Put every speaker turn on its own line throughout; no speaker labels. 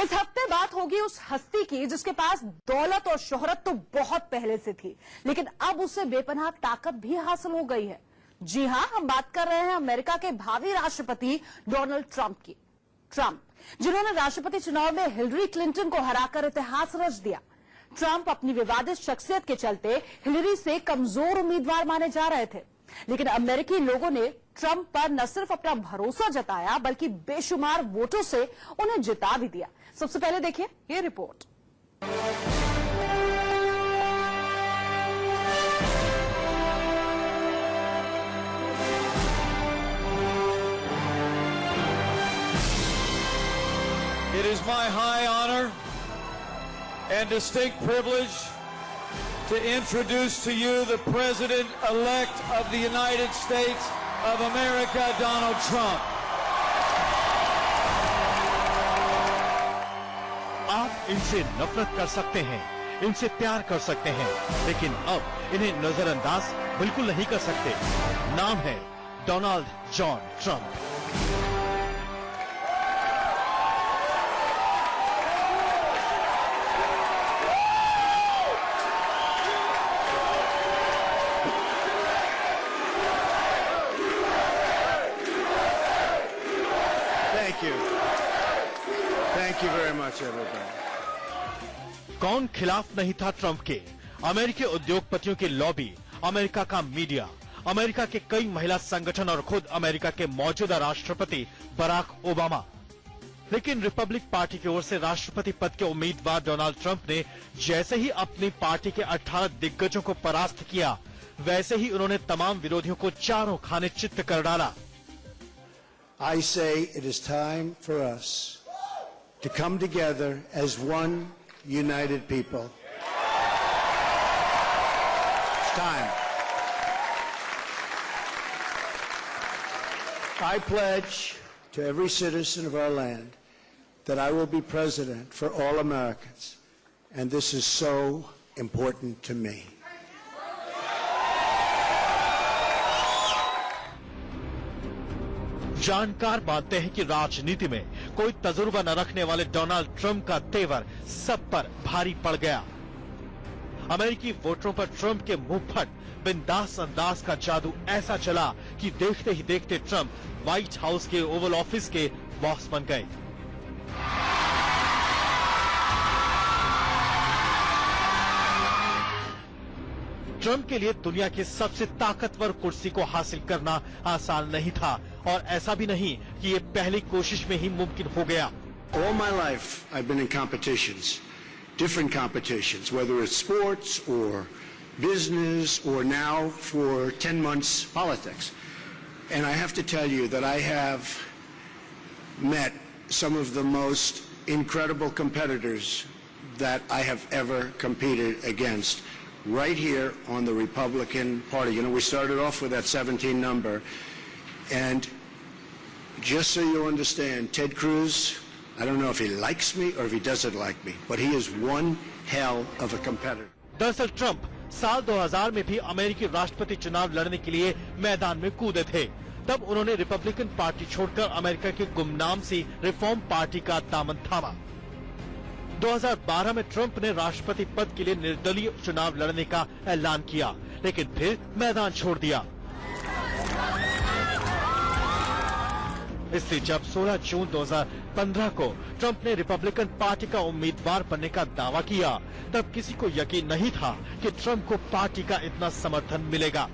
इस हफ्ते बात होगी उस हस्ती की जिसके पास दौलत और शोहरत तो बहुत पहले से थी, लेकिन अब उसे बेपनाह ताकत भी हासिल हो गई है। जी हां, हम बात कर रहे हैं अमेरिका के भावी राष्ट्रपति डोनाल्ड ट्रंप की। ट्रंप जिन्होंने राष्ट्रपति चुनाव में हिलरी क्लिंटन को हराकर इतिहास रच दिया। ट्रंप अपनी विवादित शख्सियत के चलते हिलरी से कमजोर उम्मीदवार माने जा रहे थे, लेकिन अमेरिकी लोगों ने ट्रंप पर न सिर्फ अपना भरोसा जताया बल्कि बेशुमार वोटों से उन्हें जिता भी दिया। सबसे पहले देखिए ये report.
It is my high honor and distinct privilege to introduce to you the President-elect of the United States of America, Donald Trump.
आप इनसे नफरत कर सकते हैं, इनसे प्यार कर सकते हैं, लेकिन अब इन्हें नजरअंदाज बिल्कुल नहीं कर सकते। नाम है Donald John Trump.
Thank you very much, everybody.
कौन खिलाफ नहीं था ट्रंप के? अमेरिकी उद्योगपतियों की लॉबी, अमेरिका का मीडिया, अमेरिका के कई महिला संगठन और खुद अमेरिका के मौजूदा राष्ट्रपति बराक ओबामा। लेकिन रिपब्लिक पार्टी की ओर से राष्ट्रपति पद के उम्मीदवार डोनाल्ड ट्रंप ने जैसे ही अपनी पार्टी के 18 दिग्गजों को परास्त किया, वैसे ही उन्होंने तमाम विरोधियों को चारों खाने चित्त कर डाला।
I say it is time for us to come together as one united people. It's time. I pledge to every citizen of our land that I will be president for all Americans, and this is so important to me.
जानकार मानते हैं कि राजनीति में कोई तजुर्बा न रखने वाले डोनाल्ड ट्रंप का तेवर सब पर भारी पड़ गया। अमेरिकी वोटरों पर ट्रंप के मुंहफट बिंदास अंदाज का जादू ऐसा चला कि देखते ही देखते ट्रंप व्हाइट हाउस के ओवल ऑफिस के बॉस बन गए। ट्रंप के लिए दुनिया की सबसे ताकतवर कुर्सी को हासिल करना आसान नहीं था, और ऐसा भी नहीं कि ये पहली कोशिश में ही मुमकिन हो गया।
All my life I've been in competitions, different competitions, whether it's sports or business or now for 10 months politics. And I have to tell you that I have met some of the most incredible competitors that I have ever competed against right here on the Republican Party. You know, we started off with that 17 number. And just so you understand, Ted Cruz, I don't know if he likes me or if he doesn't like me, but he is one hell of a competitor.
दरअसल Trump साल 2000 में भी अमेरिकी राष्ट्रपति चुनाव लड़ने के लिए मैदान में कूदे थे। तब उन्होंने रिपब्लिकन पार्टी छोड़कर अमेरिका की गुमनाम सी रिफॉर्म पार्टी का दामन थामा। 2012 में ट्रंप ने राष्ट्रपति पद के लिए निर्दलीय चुनाव लड़ने का ऐलान किया, लेकिन फिर मैदान छोड़ दिया। इसलिए जब 16 जून 2015 को ट्रंप ने रिपब्लिकन पार्टी का उम्मीदवार बनने का दावा किया, तब किसी को यकीन नहीं था कि ट्रंप को पार्टी का इतना समर्थन मिलेगा।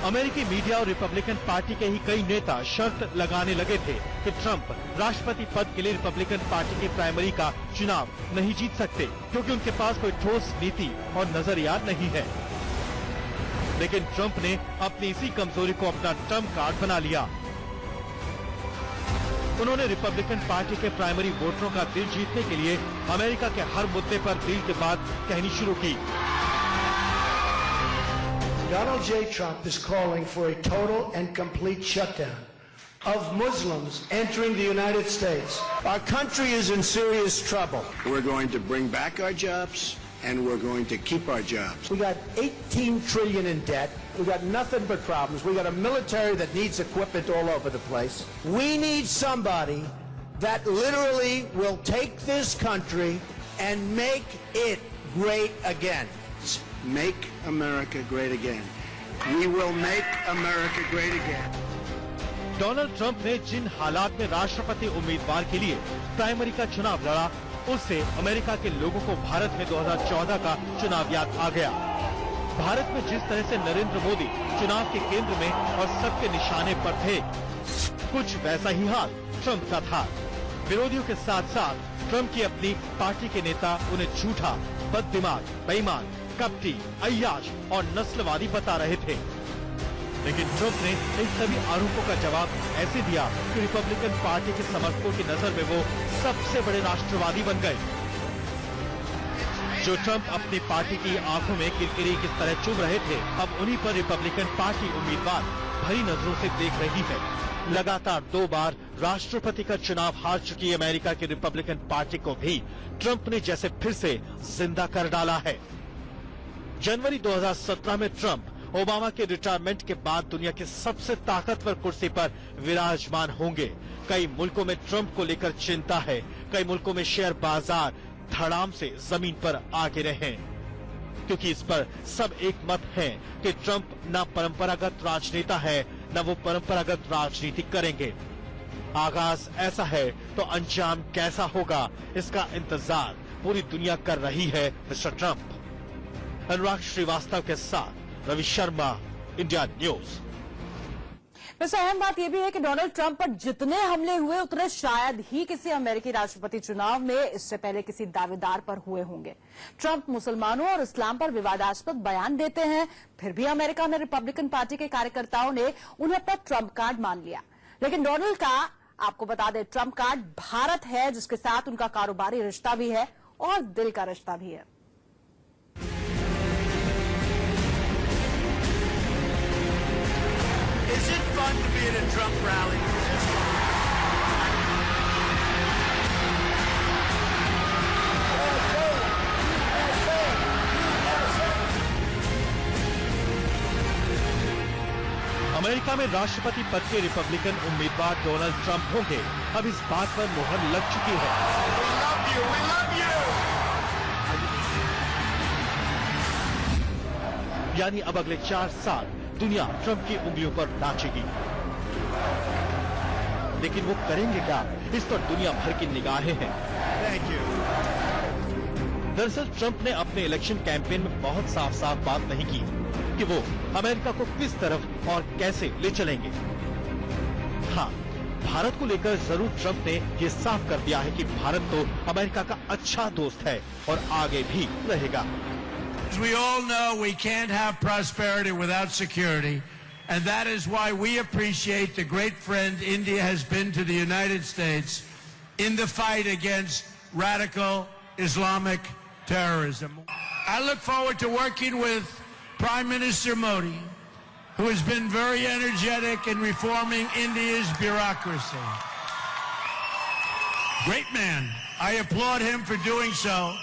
अमेरिकी मीडिया और रिपब्लिकन पार्टी के ही कई नेता शर्त लगाने लगे थे कि ट्रंप राष्ट्रपति पद के लिए रिपब्लिकन पार्टी की प्राइमरी का चुनाव नहीं जीत सकते, क्योंकि उनके पास कोई ठोस नीति और नजरिया नहीं है। लेकिन ट्रंप ने अपनी इसी कमजोरी को अपना ट्रम्प कार्ड बना लिया। उन्होंने रिपब्लिकन पार्टी के प्राइमरी वोटरों का दिल जीतने के लिए अमेरिका के हर मुद्दे पर दिल के बात कहनी शुरू की।
Donald J. Trump is calling for a total and complete shutdown of Muslims entering the United States. Our country is in serious trouble. We're going to bring back our jobs. and we're going to keep our jobs.
We got $18 trillion in debt. We got nothing but problems. We got a military that needs equipment all over the place. We need somebody that literally will take this country and make it great again.
Make America great again. We will make America great again.
Donald Trump ने जिन हालात में राष्ट्रपति उम्मीदवार के लिए primary का चुनाव लड़ा, उससे अमेरिका के लोगों को भारत में 2014 का चुनाव याद आ गया। भारत में जिस तरह से नरेंद्र मोदी चुनाव के केंद्र में और सबके निशाने पर थे, कुछ वैसा ही हाल ट्रंप का था। विरोधियों के साथ साथ ट्रंप की अपनी पार्टी के नेता उन्हें झूठा, बददिमाग, बेईमान, कपटी, अय्याश और नस्लवादी बता रहे थे। लेकिन ट्रंप ने इन सभी आरोपों का जवाब ऐसे दिया कि रिपब्लिकन पार्टी के समर्थकों की नजर में वो सबसे बड़े राष्ट्रवादी बन गए। जो ट्रंप अपनी पार्टी की आंखों में किरकिरी की तरह चुभ रहे थे, अब उन्हीं पर रिपब्लिकन पार्टी उम्मीदवार भरी नजरों से देख रही है। लगातार 2 बार राष्ट्रपति का चुनाव हार चुकी अमेरिका की रिपब्लिकन पार्टी को भी ट्रंप ने जैसे फिर से जिंदा कर डाला है। जनवरी 2017 में ट्रंप ओबामा के रिटायरमेंट के बाद दुनिया की सबसे ताकतवर कुर्सी पर विराजमान होंगे। कई मुल्कों में ट्रंप को लेकर चिंता है। कई मुल्कों में शेयर बाजार धड़ाम से जमीन पर आ गिरे हैं, क्योंकि इस पर सब एक मत है कि ट्रंप न परंपरागत राजनेता है, न वो परंपरागत राजनीति करेंगे। आगाज ऐसा है तो अंजाम कैसा होगा, इसका इंतजार पूरी दुनिया कर रही है। Mister Trump. अनुराग श्रीवास्तव के साथ रवि शर्मा, इंडिया न्यूज।
वैसे अहम बात यह भी है कि डोनाल्ड ट्रंप पर जितने हमले हुए उतने शायद ही किसी अमेरिकी राष्ट्रपति चुनाव में इससे पहले किसी दावेदार पर हुए होंगे। ट्रंप मुसलमानों और इस्लाम पर विवादास्पद बयान देते हैं, फिर भी अमेरिका में रिपब्लिकन पार्टी के कार्यकर्ताओं ने उन्हें अपना ट्रंप कार्ड मान लिया। लेकिन डोनाल्ड का, आपको बता दें, ट्रंप कार्ड भारत है, जिसके साथ उनका कारोबारी रिश्ता भी है और दिल का रिश्ता भी है।
Is it fun to be at a Trump rally?
America में राष्ट्रपति पद के रिपब्लिकन उम्मीदवार डोनाल्ड ट्रंप होंगे। अब इस बात पर मुहर लग चुकी है।
We love you. We love you.
यानी अब अगले 4 साल दुनिया ट्रंप की उंगलियों पर नाचेगी। लेकिन वो करेंगे क्या, इस पर दुनिया भर की निगाहें हैं।
Thank you.
दरअसल ट्रंप ने अपने इलेक्शन कैंपेन में बहुत साफ साफ बात नहीं की कि वो अमेरिका को किस तरफ और कैसे ले चलेंगे। हाँ, भारत को लेकर जरूर ट्रंप ने ये साफ कर दिया है कि भारत तो अमेरिका का अच्छा दोस्त है और आगे भी रहेगा।
As we all know, we can't have prosperity without security, and that is why we appreciate the great friend India has been to the United States in the fight against radical Islamic terrorism. I look forward to working with Prime Minister Modi, who has been very energetic in reforming India's bureaucracy. Great man. I applaud him for doing so.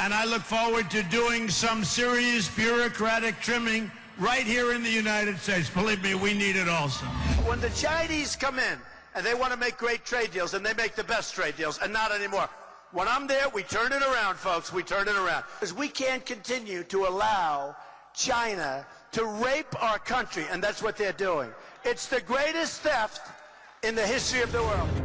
And I look forward to doing some serious bureaucratic trimming right here in the United States. Believe me, we need it also.
When the Chinese come in and they want to make great trade deals, and they make the best trade deals, and not anymore. When I'm there, we turn it around, folks. We turn it around. Because we can't continue to allow China to rape our country, and that's what they're doing. It's the greatest theft in the history of the world.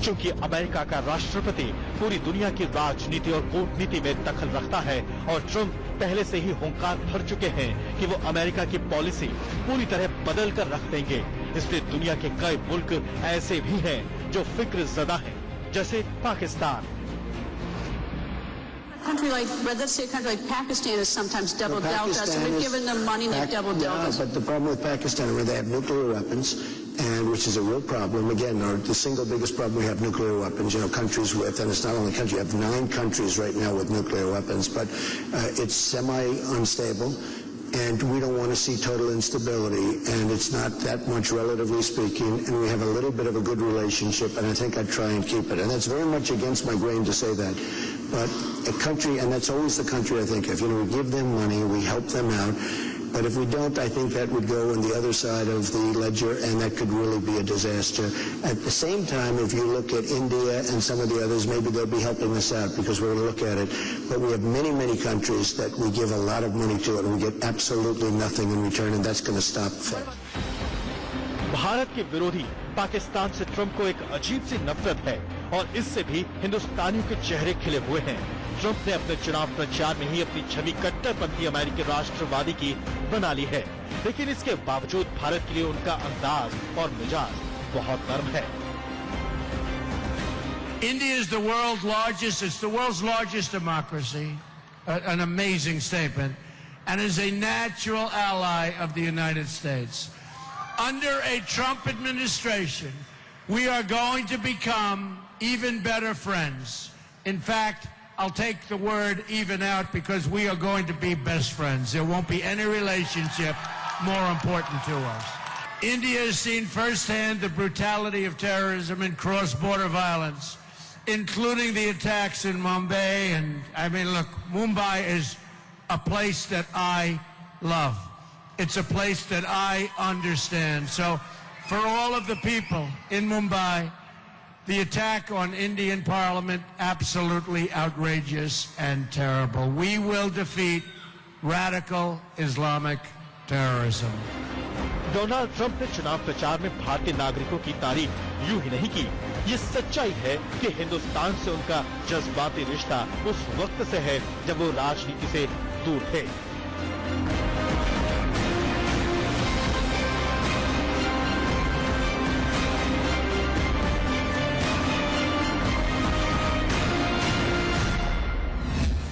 क्योंकि America का राष्ट्रपति पूरी दुनिया की राजनीति और कूटनीति में दखल रखता है और ट्रंप पहले से ही हुंकार भर चुके हैं कि वो अमेरिका की पॉलिसी पूरी तरह बदल कर रख देंगे। इसलिए दुनिया के कई मुल्क ऐसे भी हैं जो फिक्र ज़दा हैं, जैसे Pakistan.
Country like, let's say a country like Pakistan has sometimes double dealt us, and we've given them money and they've double dealt us.
But the problem with Pakistan is they have nuclear weapons, and which is a real problem. Again, the single biggest problem we have nuclear weapons. You know, countries with, and it's not only country. You have 9 countries right now with nuclear weapons, but it's semi-unstable. And we don't want to see total instability, and it's not that much, relatively speaking, and we have a little bit of a good relationship, and I think I'd try and keep it. And that's very much against my grain to say that. But a country, and that's always the country I think of, we give them money, we help them out, but if we don't, I think that would go on the other side of the ledger, and that could really be a disaster. At the same time, if you look at India and some of the others, maybe they'll be helping us out because we're going to look at it. But we have many, many countries that we give a lot of money to, and we get absolutely nothing in return, and that's going to stop.
Bharat के विरोधी पाकिस्तान से Trump को एक अजीब सी नफरत है और इससे भी हिंदुस्तानियों के चेहरे खिले हुए हैं। ट्रंप ने अपने चुनाव प्रचार में ही अपनी छवि कट्टरपंथी अमेरिकी राष्ट्रवादी की बना ली है, लेकिन इसके बावजूद भारत के लिए उनका अंदाज और मिजाज बहुत नरम है।
India is the world's largest democracy, an amazing statement, and is a natural ally of the United States. Under a Trump administration, we are going to become even better friends. In fact, I'll take the word even out because we are going to be best friends. There won't be any relationship more important to us. India has seen firsthand the brutality of terrorism and cross-border violence, including the attacks in Mumbai. And I mean, look, Mumbai is a place that I love. It's a place that I understand. So for all of the people in Mumbai, the attack on Indian Parliament, absolutely outrageous and terrible. We will defeat radical Islamic terrorism.
Donald Trump ने चुनाव प्रचार में भारतीय नागरिकों की तारीफ यूं ही नहीं की। ये सच्चाई है कि हिंदुस्तान से उनका जज्बाती रिश्ता उस वक्त से है जब वो राजनीति से दूर थे।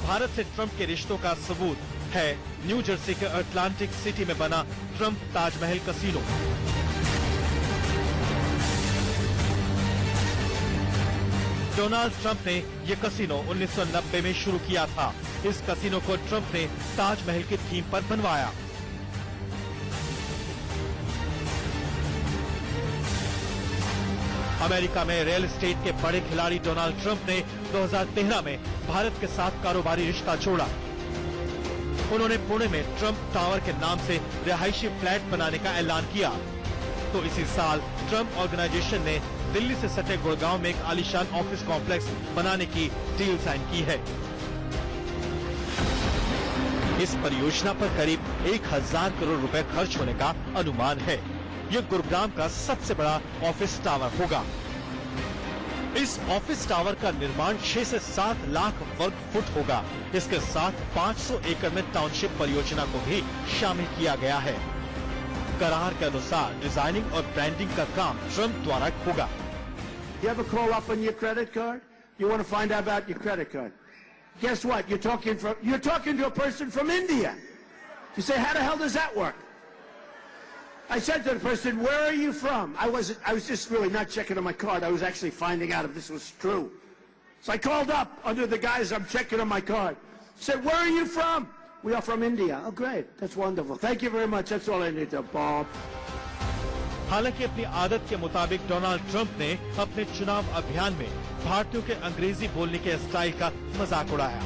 भारत से ट्रंप के रिश्तों का सबूत है न्यू जर्सी के अटलांटिक सिटी में बना Trump Taj Mahal casino. Donald Trump ने यह कसीनो 1990 में शुरू किया था। इस कसीनो को ट्रंप ने ताजमहल की थीम पर बनवाया। अमेरिका में रियल एस्टेट के बड़े खिलाड़ी डोनाल्ड ट्रंप ने 2013 में भारत के साथ कारोबारी रिश्ता जोड़ा। उन्होंने पुणे में ट्रंप टावर के नाम से रिहायशी फ्लैट बनाने का ऐलान किया। तो इसी साल ट्रंप ऑर्गेनाइजेशन ने दिल्ली से सटे गुड़गांव में एक आलीशान ऑफिस कॉम्प्लेक्स बनाने की डील साइन की है। इस परियोजना पर करीब 1000 करोड़ रुपए खर्च होने का अनुमान है। यह गुरुग्राम का सबसे बड़ा ऑफिस टावर होगा। इस ऑफिस टावर का निर्माण 6 से 7 लाख वर्ग फुट होगा। इसके साथ 500 एकड़ में टाउनशिप परियोजना को भी शामिल किया गया है। करार के अनुसार डिजाइनिंग और ब्रांडिंग का काम ट्रंप द्वारा होगा।
You ever call up on your credit card? You want to find out about your credit card? Guess what? You're talking to a person from India. You say, how the hell does that work? I said to the person, where are you from? I was just really not checking on my card. I was actually finding out if this was true. So I called up under the guise I'm checking on my card. Said, where are you from? We are from India. Oh, great. That's wonderful. Thank you very much. That's all I need to, Bob.
हालांकि अपनी आदत के मुताबिक Donald Trump ने अपने चुनाव अभियान में भारतीयों के अंग्रेजी बोलने के स्टाइल का मजाक उड़ाया,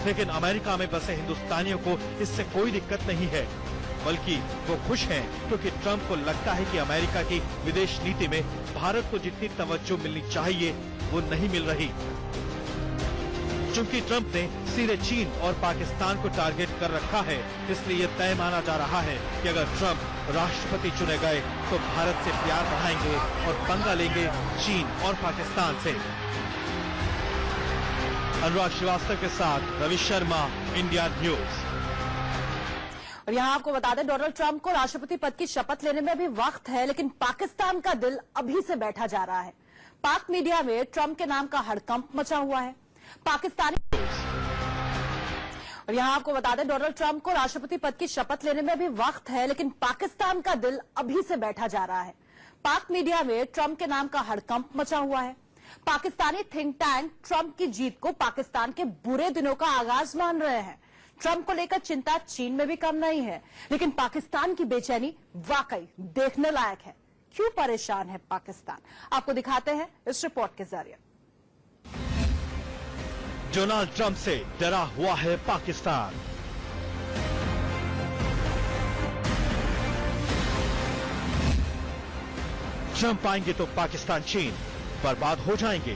लेकिन अमेरिका में बसे हिंदुस्तानियों को इससे कोई दिक्कत नहीं है, बल्कि वो खुश हैं क्योंकि ट्रंप को लगता है कि अमेरिका की विदेश नीति में भारत को जितनी तवज्जो मिलनी चाहिए वो नहीं मिल रही। चूंकि ट्रंप ने सीधे चीन और पाकिस्तान को टारगेट कर रखा है, इसलिए ये तय माना जा रहा है कि अगर ट्रंप राष्ट्रपति चुने गए तो भारत से प्यार बढ़ाएंगे और पंगा लेंगे चीन और पाकिस्तान से। अनुराग श्रीवास्तव के साथ रवि शर्मा, इंडिया न्यूज।
और यहाँ आपको बता दें, डोनाल्ड ट्रंप को राष्ट्रपति पद की शपथ लेने में भी वक्त है, लेकिन पाकिस्तान का दिल अभी से बैठा जा रहा है। पाक मीडिया में ट्रंप के नाम का हड़कंप मचा हुआ है। पाकिस्तानी और यहाँ आपको बता दें, डोनाल्ड ट्रंप को राष्ट्रपति पद की शपथ लेने में भी वक्त है, लेकिन पाकिस्तान का दिल अभी से बैठा जा रहा है। पाक मीडिया में ट्रंप के नाम का हड़कंप मचा हुआ है। पाकिस्तानी थिंक टैंक ट्रंप की जीत को पाकिस्तान के बुरे दिनों का आगाज मान रहे हैं। ट्रंप को लेकर चिंता चीन में भी कम नहीं है, लेकिन पाकिस्तान की बेचैनी वाकई देखने लायक है। क्यों परेशान है पाकिस्तान, आपको दिखाते हैं इस रिपोर्ट के जरिए।
डोनाल्ड ट्रंप से डरा हुआ है पाकिस्तान। ट्रंप आएंगे तो पाकिस्तान चीन बर्बाद हो जाएंगे।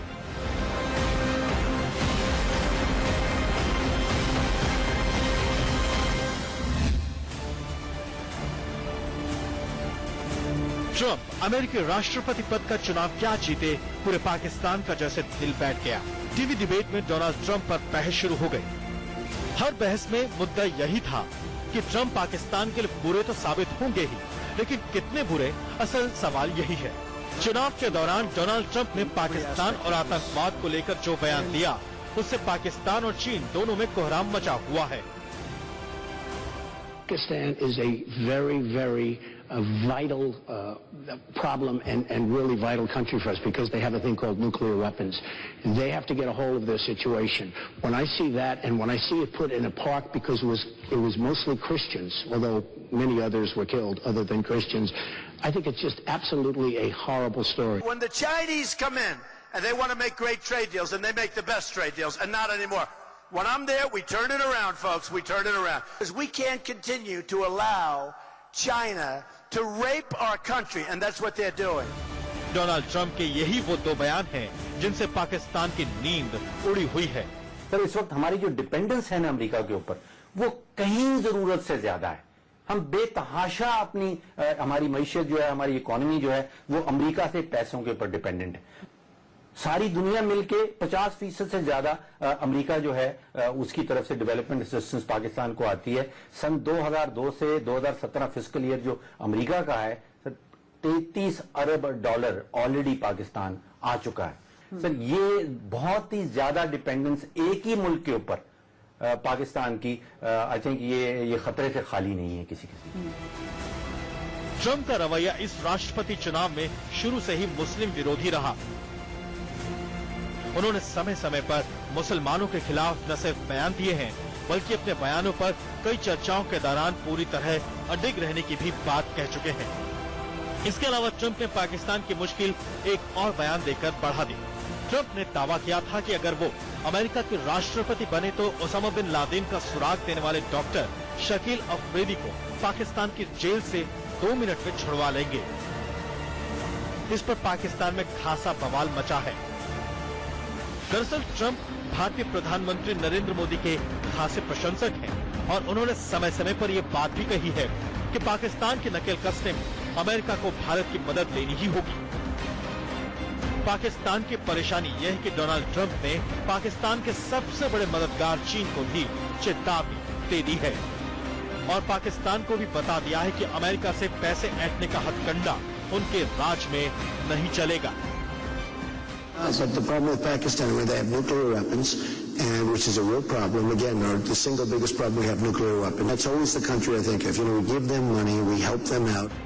ट्रंप अमेरिकी राष्ट्रपति पद का चुनाव क्या जीते, पूरे पाकिस्तान का जैसे दिल बैठ गया। टीवी डिबेट में डोनाल्ड ट्रंप पर बहस शुरू हो गई। हर बहस में मुद्दा यही था कि ट्रंप पाकिस्तान के लिए बुरे तो साबित होंगे ही, लेकिन कितने बुरे, असल सवाल यही है। चुनाव के दौरान डोनाल्ड ट्रंप ने पाकिस्तान और आतंकवाद को लेकर जो बयान दिया, उससे पाकिस्तान और चीन दोनों में कोहराम मचा हुआ है।
Pakistan is a very, very vital problem and really vital country for us because they have a thing called nuclear weapons. They have to get a hold of their situation. When I see that and when I see it put in a park because it was mostly Christians, although many others were killed other than Christians, I think it's just absolutely a horrible story.
When the Chinese come in and they want to make great trade deals, and they make the best trade deals, and not anymore. When I'm there, we turn it around, folks. We turn it around. Because we can't continue to allow China to rape our country, and that's what they're doing.
Donald Trump के यही वो दो बयान हैं जिनसे पाकिस्तान की नींद उड़ी हुई है।
सर, इस वक्त हमारी जो डिपेंडेंस है ना अमेरिका के ऊपर, वो कहीं जरूरत से ज्यादा है। हम बेतहाशा अपनी हमारी मईशत जो है, हमारी इकोनॉमी जो है, वो अमेरिका से पैसों के ऊपर डिपेंडेंट है। सारी दुनिया मिलके 50% से ज्यादा अमेरिका जो है उसकी तरफ से डेवलपमेंट असिस्टेंस पाकिस्तान को आती है। सन 2002 से 2017 फिस्कल ईयर जो अमेरिका का है, सर 33 अरब डॉलर ऑलरेडी पाकिस्तान आ चुका है। सर, ये बहुत ही ज्यादा डिपेंडेंस एक ही मुल्क के ऊपर पाकिस्तान की, आई थिंक ये खतरे से खाली नहीं है किसी
ट्रंप का रवैया इस राष्ट्रपति चुनाव में शुरू से ही मुस्लिम विरोधी रहा। उन्होंने समय समय पर मुसलमानों के खिलाफ न सिर्फ बयान दिए हैं, बल्कि अपने बयानों पर कई चर्चाओं के दौरान पूरी तरह अडिग रहने की भी बात कह चुके हैं। इसके अलावा ट्रंप ने पाकिस्तान की मुश्किल एक और बयान देकर बढ़ा दी। ट्रंप ने दावा किया था कि अगर वो अमेरिका के राष्ट्रपति बने तो ओसामा बिन लादेन का सुराग देने वाले डॉक्टर शकील अफरीदी को पाकिस्तान की जेल से 2 मिनट में छुड़वा लेंगे। इस पर पाकिस्तान में खासा बवाल मचा है। दरअसल ट्रंप भारतीय प्रधानमंत्री नरेंद्र मोदी के खासे प्रशंसक हैं और उन्होंने समय समय पर यह बात भी कही है कि पाकिस्तान की नकेल कसने में अमेरिका को भारत की मदद लेनी ही होगी। पाकिस्तान की परेशानी यह है कि डोनाल्ड ट्रंप ने पाकिस्तान के सबसे बड़े मददगार चीन को भी चेतावनी दे दी है और पाकिस्तान को भी बता दिया है कि अमेरिका से पैसे ऐंठने का हथकंडा उनके राज में नहीं चलेगा।
But the problem with Pakistan, where they have nuclear weapons, and which is a real problem, again, the single biggest problem, we have nuclear weapons. That's always the country I think of. You know, we give them money, we help them out.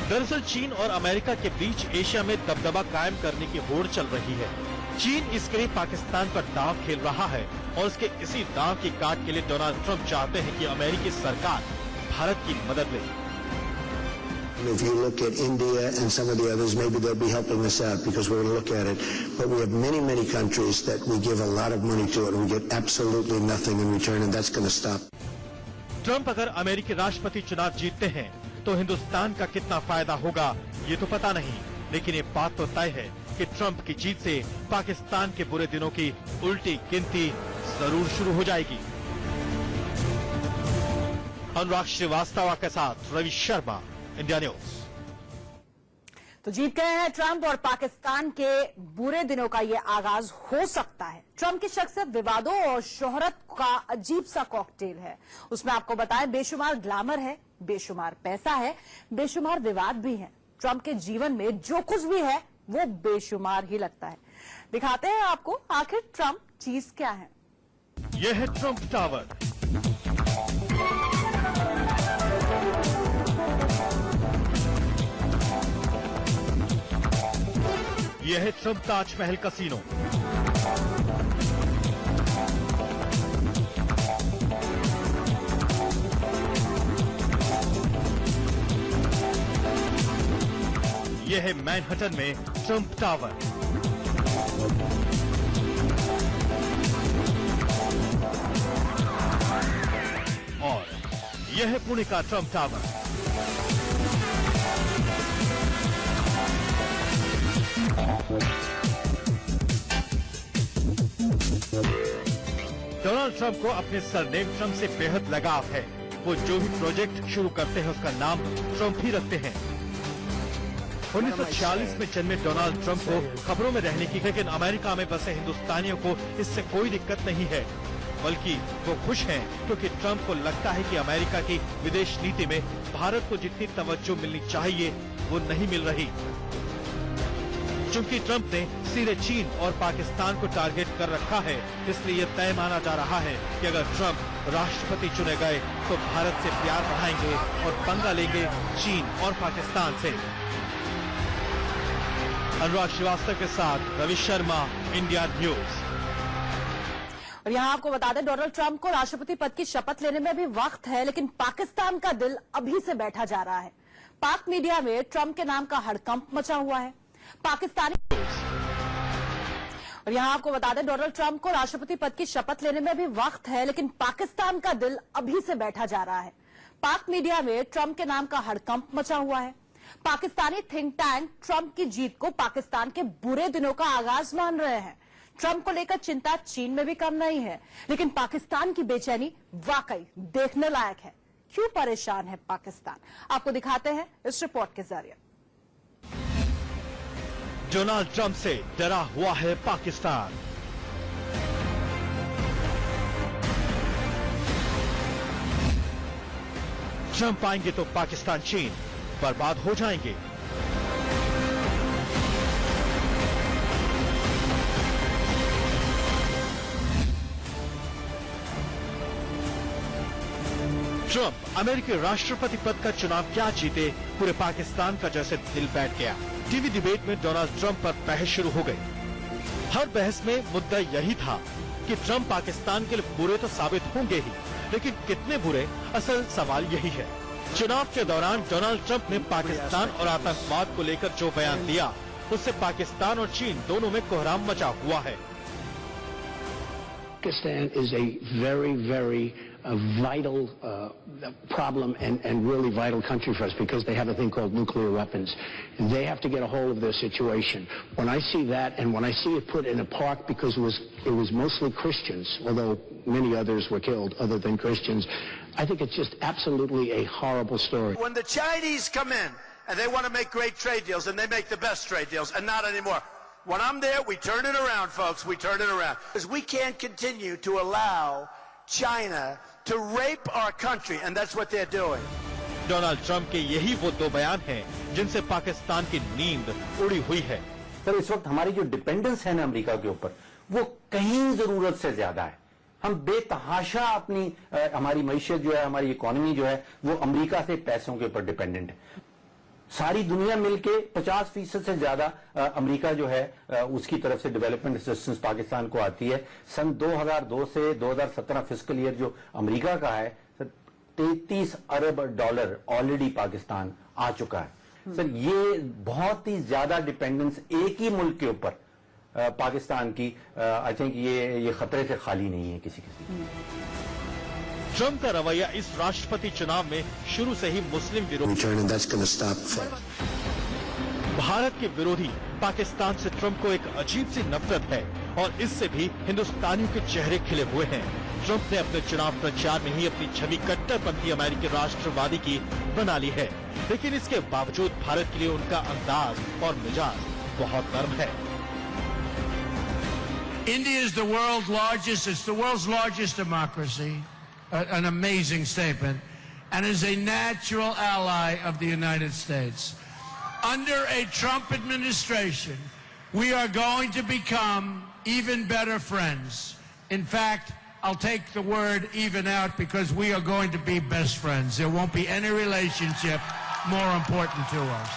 दरअसल चीन और America के बीच Asia में दबदबा कायम करने की होड़ चल रही है। चीन इसके लिए पाकिस्तान पर दांव खेल रहा है और इसके इसी दांव की काट के लिए डोनाल्ड ट्रंप चाहते हैं कि अमेरिकी सरकार भारत की मदद ले।
If you look at India and some of the others, maybe they'll be helping us out because we're going to look at it. But we have many, many countries that we give a lot of money to and we get absolutely nothing in return, and that's going to stop.
Trump अगर अमेरिकी राष्ट्रपति चुनाव जीतते हैं तो हिंदुस्तान का कितना फायदा होगा ये तो पता नहीं, लेकिन ये बात तो तय है कि ट्रंप की जीत से पाकिस्तान के बुरे दिनों की उल्टी गिनती जरूर शुरू हो जाएगी। अनुराग श्रीवास्तव के साथ रवि शर्मा, इंडिया न्यूज।
तो जीत गए हैं ट्रंप और पाकिस्तान के बुरे दिनों का ये आगाज हो सकता है। ट्रंप की शख्सियत विवादों और शोहरत का अजीब सा कॉकटेल है। उसमें आपको बताएं बेशुमार ग्लैमर है, बेशुमार पैसा है, बेशुमार विवाद भी है। ट्रंप के जीवन में जो कुछ भी है वो बेशुमार ही लगता है। दिखाते हैं आपको आखिर ट्रंप चीज क्या है।
यह है ट्रंप टावर। यह है ट्रंप ताजमहल कसीनो। यह है मैनहट्टन में ट्रंप टावर। यह है पुणे का ट्रंप टावर। डोनाल्ड ट्रंप को अपने सरनेम ट्रंप से बेहद लगाव है। वो जो भी प्रोजेक्ट शुरू करते हैं उसका नाम ट्रंप ही रखते हैं। 1946 में जन्मे डोनाल्ड ट्रंप को खबरों में रहने की, लेकिन अमेरिका में बसे हिंदुस्तानियों को इससे कोई दिक्कत नहीं है, बल्कि वो खुश हैं क्योंकि ट्रंप को लगता है कि अमेरिका की विदेश नीति में भारत को जितनी तवज्जो मिलनी चाहिए वो नहीं मिल रही। चूंकि ट्रंप ने सीधे चीन और पाकिस्तान को टारगेट कर रखा है, इसलिए ये तय माना जा रहा है कि अगर ट्रंप राष्ट्रपति चुने गए तो भारत से प्यार बढ़ाएंगे और पंगा लेंगे चीन और पाकिस्तान से। अनुराग श्रीवास्तव के साथ रवि शर्मा, इंडिया न्यूज।
और यहाँ आपको बता दें, डोनाल्ड ट्रंप को राष्ट्रपति पद की शपथ लेने में भी वक्त है, लेकिन पाकिस्तान का दिल अभी से बैठा जा रहा है। पाक मीडिया में ट्रंप के नाम का हड़कंप मचा हुआ है। पाकिस्तानी और यहाँ आपको बता दें, डोनाल्ड ट्रंप को राष्ट्रपति पद की शपथ लेने में भी वक्त है, लेकिन पाकिस्तान का दिल अभी से बैठा जा रहा है। पाक मीडिया में ट्रंप के नाम का हड़कंप मचा हुआ है। पाकिस्तानी थिंक टैंक ट्रंप की जीत को पाकिस्तान के बुरे दिनों का आगाज मान रहे हैं। ट्रंप को लेकर चिंता चीन में भी कम नहीं है, लेकिन पाकिस्तान की बेचैनी वाकई देखने लायक है। क्यों परेशान है पाकिस्तान, आपको दिखाते हैं इस रिपोर्ट के जरिए।
डोनाल्ड ट्रंप से डरा हुआ है पाकिस्तान। ट्रंप आएंगे तो पाकिस्तान चीन बर्बाद हो जाएंगे। ट्रंप अमेरिकी राष्ट्रपति पद का चुनाव क्या जीते, पूरे पाकिस्तान का जैसे दिल बैठ गया। टीवी डिबेट में डोनाल्ड ट्रंप पर बहस शुरू हो गई। हर बहस में मुद्दा यही था कि ट्रंप पाकिस्तान के लिए बुरे तो साबित होंगे ही, लेकिन कितने बुरे, असल सवाल यही है। चुनाव के दौरान डोनाल्ड ट्रंप ने पाकिस्तान और आतंकवाद को लेकर जो बयान दिया, उससे पाकिस्तान और चीन दोनों में कोहराम मचा हुआ है।
Pakistan is a very, very vital problem and really vital country for us because they have a thing called nuclear weapons. They have to get a hold of their situation. When I see that and when I see it put in a park because it was mostly Christians, although many others were killed other than Christians, I think it's just absolutely a horrible story.
When the Chinese come in and they want to make great trade deals, and they make the best trade deals, and not anymore. When I'm there, we turn it around, folks. We turn it around. Because we can't continue to allow China to rape our country, and that's what they're doing.
Donald Trump के यही वो दो बयान हैं जिनसे पाकिस्तान की नींद उड़ी हुई है।
सर, इस वक्त हमारी जो डिपेंडेंस है ना अमेरिका के ऊपर, वो कहीं जरूरत से ज्यादा है। हम बेतहाशा अपनी हमारी मईशत जो है, हमारी इकोनॉमी जो है, वो अमेरिका से पैसों के ऊपर डिपेंडेंट है। सारी दुनिया मिलके 50% से ज्यादा अमेरिका जो है उसकी तरफ से डेवलपमेंट असिस्टेंस पाकिस्तान को आती है। सन 2002 से 2017 फिस्कल ईयर जो अमेरिका का है, 33 अरब डॉलर ऑलरेडी पाकिस्तान आ चुका है। सर, ये बहुत ही ज्यादा डिपेंडेंस एक ही मुल्क के ऊपर पाकिस्तान की, आई थिंक ये खतरे से खाली नहीं है किसी
ट्रंप का रवैया इस राष्ट्रपति चुनाव में शुरू से ही मुस्लिम विरोधी, भारत के विरोधी पाकिस्तान से ट्रंप को एक अजीब सी नफरत है और इससे भी हिंदुस्तानियों के चेहरे खिले हुए हैं। ट्रंप ने अपने चुनाव प्रचार में ही अपनी छवि कट्टरपंथी अमेरिकी राष्ट्रवादी की बना ली है, लेकिन इसके बावजूद भारत के लिए उनका अंदाज और मिजाज बहुत नरम है।
India is the world's largest democracy. An amazing statement, and is a natural ally of the United States. Under a Trump administration, we are going to become even better friends. In fact, I'll take the word even out because we are going to be best friends. There won't be any relationship more important to us.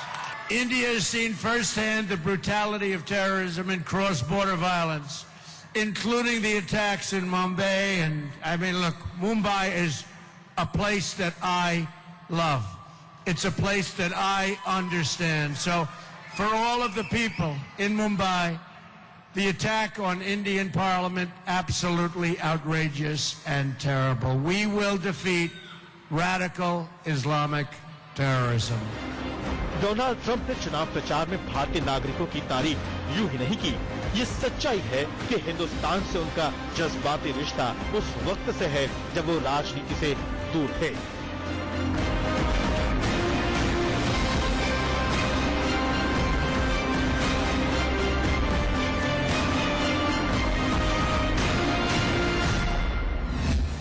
India has seen firsthand the brutality of terrorism and cross-border violence, including the attacks in Mumbai. And I mean, look, Mumbai is a place that I love. It's a place that I understand. So for all of the people in Mumbai, the attack on Indian Parliament, absolutely outrageous and terrible. We will defeat radical Islamic terrorism.
Donald Trump ने चुनाव प्रचार में भारतीय नागरिकों की तारीफ यूं ही नहीं की। ये सच्चाई है कि हिंदुस्तान से उनका जज्बाती रिश्ता उस वक्त से है जब वो राजनीति से दूर थे।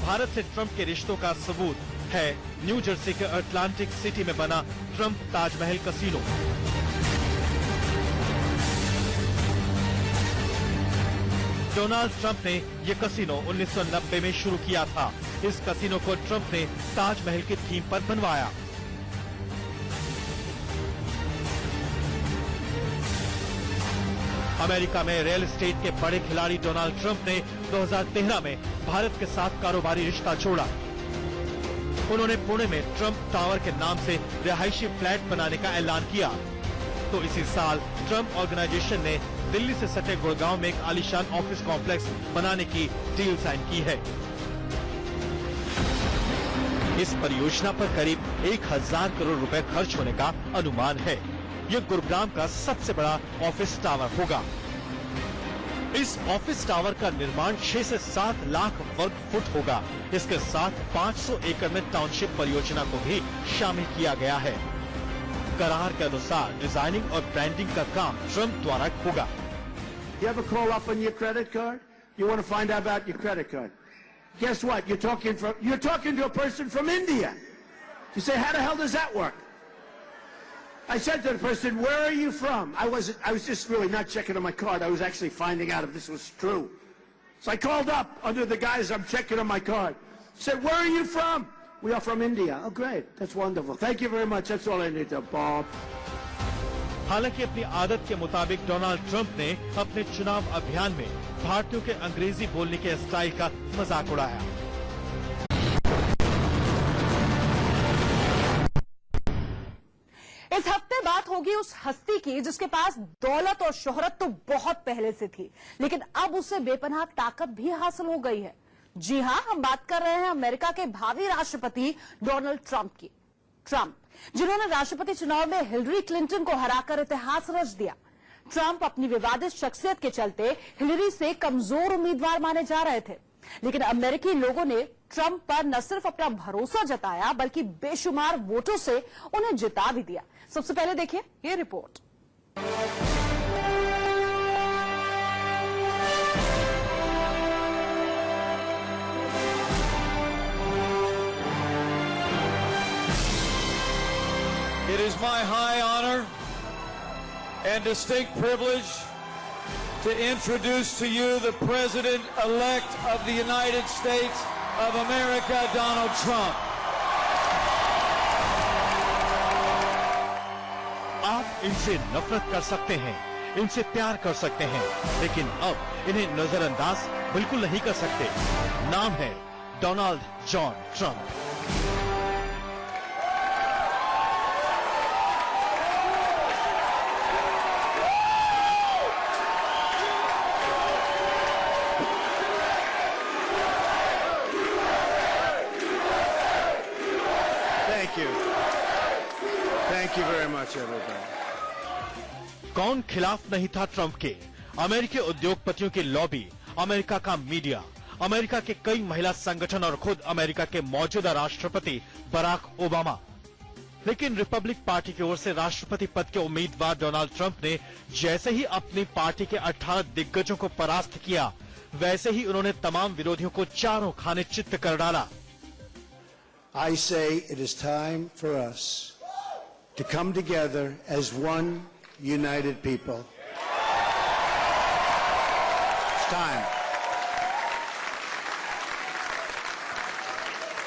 भारत से ट्रंप के रिश्तों का सबूत है न्यू जर्सी के अटलांटिक सिटी में बना Trump Taj Mahal casino. Donald Trump ने यह कसीनो 1990 में शुरू किया था। इस कसीनो को ट्रंप ने ताजमहल की थीम पर बनवाया। अमेरिका में रियल एस्टेट के बड़े खिलाड़ी डोनाल्ड ट्रंप ने 2013 में भारत के साथ कारोबारी रिश्ता जोड़ा। उन्होंने पुणे में ट्रंप टावर के नाम से रिहायशी फ्लैट बनाने का ऐलान किया। तो इसी साल ट्रंप ऑर्गेनाइजेशन ने दिल्ली से सटे गुड़गांव में एक आलीशान ऑफिस कॉम्प्लेक्स बनाने की डील साइन की है। इस परियोजना पर करीब 1000 करोड़ रुपए खर्च होने का अनुमान है। ये गुरुग्राम का सबसे बड़ा ऑफिस टावर होगा। इस ऑफिस टावर का निर्माण 6 से 7 लाख वर्ग फुट होगा। इसके साथ 500 एकड़ में टाउनशिप परियोजना को भी शामिल किया गया है। करार के अनुसार डिजाइनिंग और ब्रांडिंग का काम ट्रंप द्वारा होगा।
You ever call up on your credit card? You want to find out about your credit card? Guess what? You're talking to a person from India. You say, how the hell does that work? I said to the person, where are you from? I was just really not checking on my card. I was actually finding out if this was true. So I called up under the guise I'm checking on my card. Said, where are you from? We are from India. Oh, great. That's wonderful. Thank you very much. That's all I need to, Bob.
हालांकि अपनी आदत के मुताबिक Donald Trump ने अपने चुनाव अभियान में भारतीयों के अंग्रेजी बोलने के स्टाइल का मजाक उड़ाया।
इस हफ्ते बात होगी उस हस्ती की जिसके पास दौलत और शोहरत तो बहुत पहले से थी, लेकिन अब उसे बेपनाह ताकत भी हासिल हो गई है। जी हां, हम बात कर रहे हैं अमेरिका के भावी राष्ट्रपति डोनाल्ड ट्रंप की। ट्रंप जिन्होंने राष्ट्रपति चुनाव में हिलरी क्लिंटन को हराकर इतिहास रच दिया। ट्रंप अपनी विवादित शख्सियत के चलते हिलरी से कमजोर उम्मीदवार माने जा रहे थे, लेकिन अमेरिकी लोगों ने ट्रंप पर न सिर्फ अपना भरोसा जताया बल्कि बेशुमार वोटों से उन्हें जिता भी दिया। सबसे पहले देखिए ये report.
It is my high honor and distinct privilege to introduce to you the President-elect of the United States of America, Donald Trump.
आप इनसे नफरत कर सकते हैं, इनसे प्यार कर सकते हैं, लेकिन अब इन्हें नजरअंदाज बिल्कुल नहीं कर सकते। नाम है Donald John Trump.
Thank you very much, everybody.
कौन खिलाफ नहीं था ट्रंप के? अमेरिकी उद्योगपतियों की लॉबी, अमेरिका का मीडिया, अमेरिका के कई महिला संगठन और खुद अमेरिका के मौजूदा राष्ट्रपति बराक ओबामा। लेकिन रिपब्लिक पार्टी की ओर से राष्ट्रपति पद के उम्मीदवार डोनाल्ड ट्रंप ने जैसे ही अपनी पार्टी के 18 दिग्गजों को परास्त किया, वैसे ही उन्होंने तमाम विरोधियों को चारों खाने चित्त कर डाला।
I say it is time for us to come together as one united people. It's time.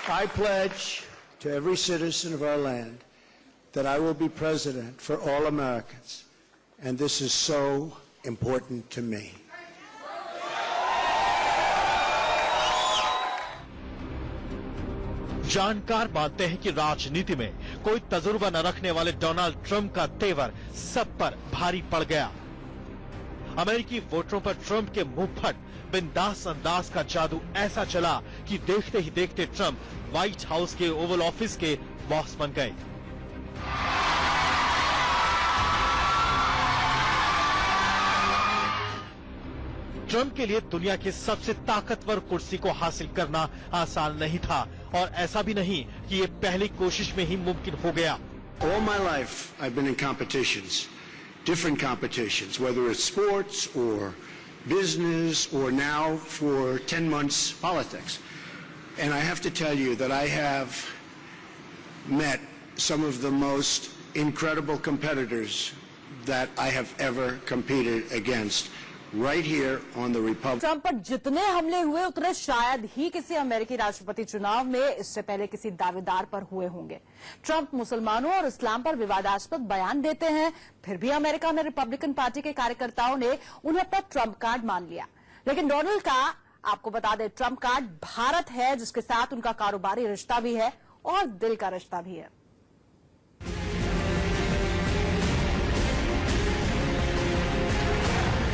I pledge to every citizen of our land that I will be president for all Americans, and this is so important to me.
जानकार मानते हैं कि राजनीति में कोई तजुर्बा न रखने वाले डोनाल्ड ट्रंप का तेवर सब पर भारी पड़ गया। अमेरिकी वोटरों पर ट्रंप के मुंहफट बिंदास अंदाज का जादू ऐसा चला कि देखते ही देखते ट्रंप व्हाइट हाउस के ओवल ऑफिस के बॉस बन गए। ट्रंप के लिए दुनिया की सबसे ताकतवर कुर्सी को हासिल करना आसान नहीं था और ऐसा भी नहीं कि ये पहली कोशिश में ही मुमकिन हो गया।
All my life, I've been in competitions, different competitions, whether it's sports or business or now for 10 months politics. And I have to tell you that I have met some of the most incredible competitors that I have ever competed against. Right here on the Republic.
Trump पर जितने हमले हुए उतने शायद ही किसी अमेरिकी राष्ट्रपति चुनाव में इससे पहले किसी दावेदार पर हुए होंगे। ट्रंप मुसलमानों और इस्लाम पर विवादास्पद बयान देते हैं, फिर भी अमेरिका में रिपब्लिकन पार्टी के कार्यकर्ताओं ने उन्हें अपना ट्रंप कार्ड मान लिया। लेकिन डोनाल्ड का, आपको बता दें, ट्रंप कार्ड भारत है, जिसके साथ उनका कारोबारी रिश्ता भी है और दिल का रिश्ता भी है।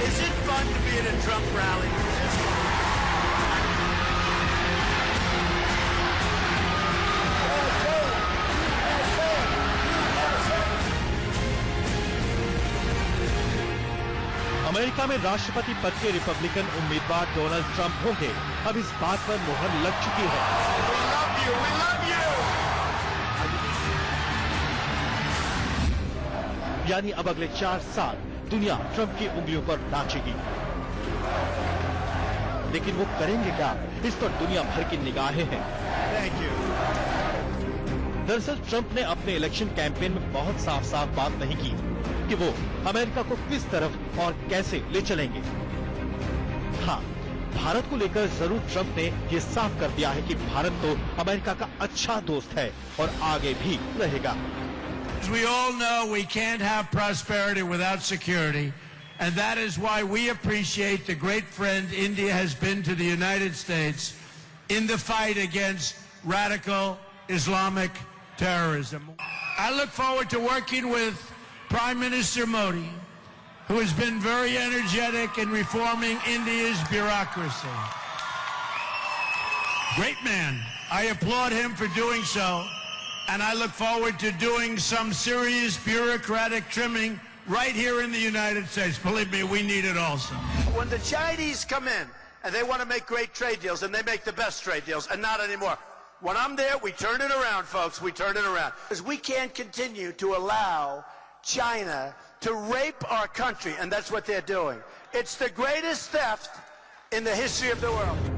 Is it fun to be at a Trump rally? It's fun.
America में राष्ट्रपति पद के रिपब्लिकन उम्मीदवार डोनाल्ड ट्रंप होंगे। अब इस बात पर मुहर लग चुकी है।
We love you. We love you.
यानी अब अगले 4 साल दुनिया ट्रंप की उंगलियों पर नाचेगी। लेकिन वो करेंगे क्या, इस पर दुनिया भर की निगाहें हैं।
Thank you.
दरअसल ट्रंप ने अपने इलेक्शन कैंपेन में बहुत साफ साफ बात नहीं की कि वो अमेरिका को किस तरफ और कैसे ले चलेंगे। हाँ, भारत को लेकर जरूर ट्रंप ने ये साफ कर दिया है कि भारत तो अमेरिका का अच्छा दोस्त है और आगे भी रहेगा।
As we all know, we can't have prosperity without security, and that is why we appreciate the great friend India has been to the United States in the fight against radical Islamic terrorism. I look forward to working with Prime Minister Modi, who has been very energetic in reforming India's bureaucracy. Great man. I applaud him for doing so. And I look forward to doing some serious bureaucratic trimming right here in the United States. Believe me, we need it also.
When the Chinese come in and they want to make great trade deals, and they make the best trade deals, and not anymore. When I'm there, we turn it around, folks. We turn it around. Because we can't continue to allow China to rape our country, and that's what they're doing. It's the greatest theft in the history of the world.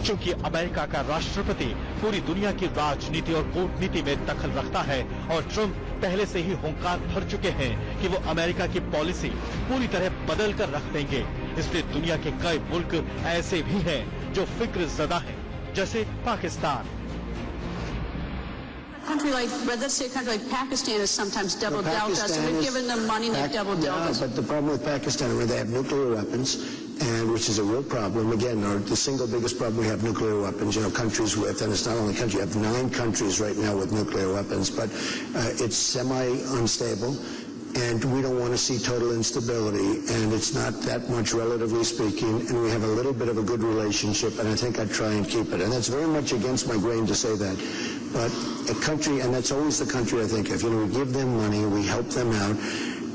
क्योंकि America का राष्ट्रपति पूरी दुनिया की राजनीति और कूटनीति में दखल रखता है और ट्रंप पहले से ही हुंकार भर चुके हैं कि वो अमेरिका की पॉलिसी पूरी तरह बदल कर रख देंगे। इसलिए दुनिया के कई मुल्क ऐसे भी हैं जो फिक्र ज़दा हैं, जैसे Pakistan.
Let's say a country like Pakistan has sometimes double dealt us, and we've given them money and they've double dealt us.
But the problem with Pakistan is they have nuclear weapons, and which is a real problem. Again, the single biggest problem we have nuclear weapons. You know, countries with, and it's not only countries. You have 9 countries right now with nuclear weapons, but it's semi-unstable. And we don't want to see total instability, and it's not that much, relatively speaking, and we have a little bit of a good relationship, and I think I'd try and keep it. And that's very much against my grain to say that. But a country, and that's always the country I think of, you know, we give them money, we help them out,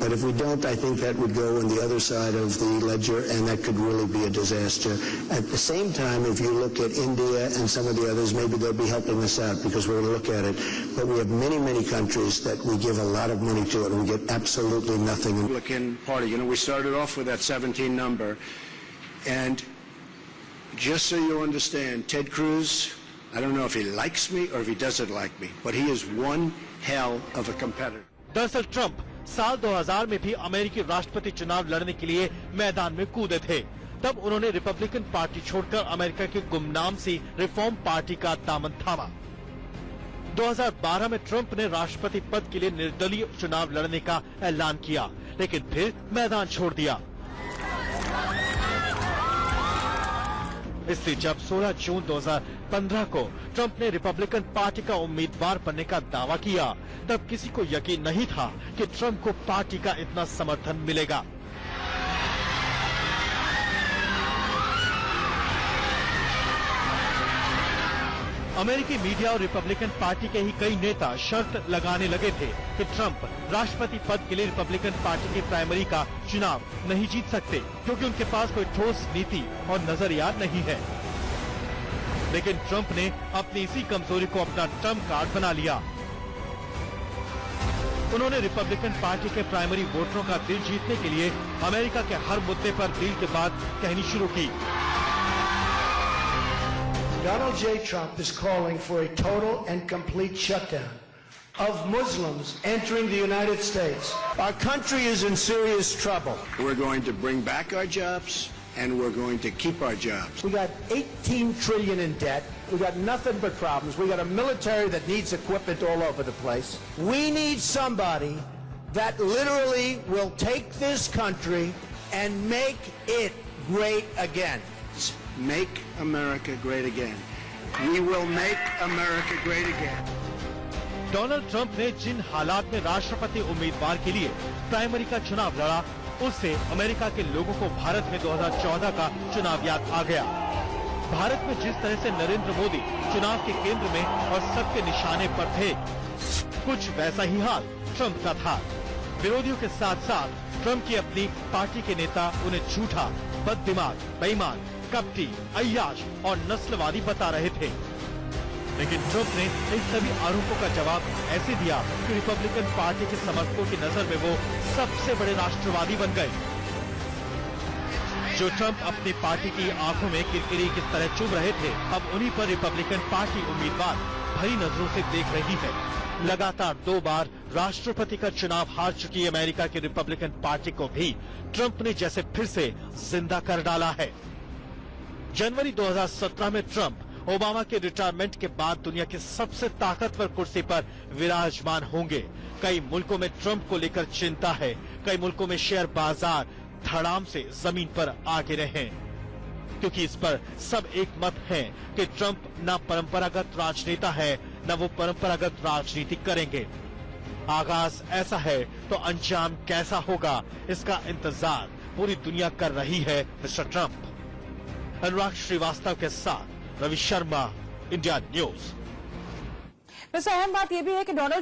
but if we don't, I think that would go on the other side of the ledger, and that could really be a disaster. At the same time, if you look at India and some of the others, maybe they'll be helping us out because we're going to look at it. But we have many, many countries that we give a lot of money to, and we get absolutely nothing. Republican Party, you know, we started off with that 17 number, and just so you understand, Ted Cruz, I don't know if he likes me or if he doesn't like me, but he is one hell of a competitor.
दरअसल Trump साल 2000 में भी अमेरिकी राष्ट्रपति चुनाव लड़ने के लिए मैदान में कूदे थे। तब उन्होंने रिपब्लिकन पार्टी छोड़कर अमेरिका की गुमनाम सी रिफॉर्म पार्टी का दामन थामा। 2012 में ट्रंप ने राष्ट्रपति पद के लिए निर्दलीय चुनाव लड़ने का ऐलान किया, लेकिन फिर मैदान छोड़ दिया। इसलिए जब 16 जून 2015 को ट्रंप ने रिपब्लिकन पार्टी का उम्मीदवार बनने का दावा किया, तब किसी को यकीन नहीं था कि ट्रंप को पार्टी का इतना समर्थन मिलेगा। अमेरिकी मीडिया और रिपब्लिकन पार्टी के ही कई नेता शर्त लगाने लगे थे कि ट्रंप राष्ट्रपति पद के लिए रिपब्लिकन पार्टी की प्राइमरी का चुनाव नहीं जीत सकते, क्योंकि उनके पास कोई ठोस नीति और नजरिया नहीं है। लेकिन ट्रंप ने अपनी इसी कमजोरी को अपना ट्रम्प कार्ड बना लिया। उन्होंने रिपब्लिकन पार्टी के प्राइमरी वोटरों का दिल जीतने के लिए अमेरिका के हर मुद्दे पर दिल की बात कहनी शुरू की।
Donald J. Trump is calling for a total and complete shutdown of Muslims entering the United States.
Our country is in serious trouble.
We're going to bring back our jobs, and we're going to keep our jobs.
We got $18 trillion in debt. We got nothing but problems. We got a military that needs equipment all over the place. We need somebody that literally will take this country and make it great again.
Make America great again. We will make America great again.
Donald Trump ने जिन हालात में राष्ट्रपति उम्मीदवार के लिए primary का चुनाव लड़ा, उससे अमेरिका के लोगों को भारत में 2014 का चुनाव याद आ गया। भारत में जिस तरह से नरेंद्र मोदी चुनाव के केंद्र में और सबके निशाने पर थे, कुछ वैसा ही हाल ट्रंप का था। विरोधियों के साथ साथ ट्रंप की अपनी पार्टी के नेता उन्हें झूठा, बददिमाग, बेईमान, कपटी, अय्याश और नस्लवादी बता रहे थे। लेकिन ट्रंप ने इन सभी आरोपों का जवाब ऐसे दिया कि रिपब्लिकन पार्टी के समर्थकों की नजर में वो सबसे बड़े राष्ट्रवादी बन गए। जो ट्रंप अपनी पार्टी की आंखों में किरकिरी किस तरह चुभ रहे थे, अब उन्हीं पर रिपब्लिकन पार्टी उम्मीदवार भरी नजरों से देख रही है। लगातार 2 बार राष्ट्रपति का चुनाव हार चुकी अमेरिका की रिपब्लिकन पार्टी को भी ट्रंप ने जैसे फिर से जिंदा कर डाला है। जनवरी 2017 में ट्रंप ओबामा के रिटायरमेंट के बाद दुनिया की सबसे ताकतवर कुर्सी पर विराजमान होंगे। कई मुल्कों में ट्रंप को लेकर चिंता है। कई मुल्कों में शेयर बाजार धड़ाम से जमीन पर आ गिरे हैं, क्योंकि इस पर सब एक मत है कि ट्रंप न परंपरागत राजनेता है, न वो परंपरागत राजनीति करेंगे। आगाज ऐसा है तो अंजाम कैसा होगा, इसका इंतजार पूरी दुनिया कर रही है। Mister Trump. अनुराग श्रीवास्तव के साथ रवि शर्मा, इंडिया न्यूज।
वैसे अहम बात यह भी है कि डोनाल्ड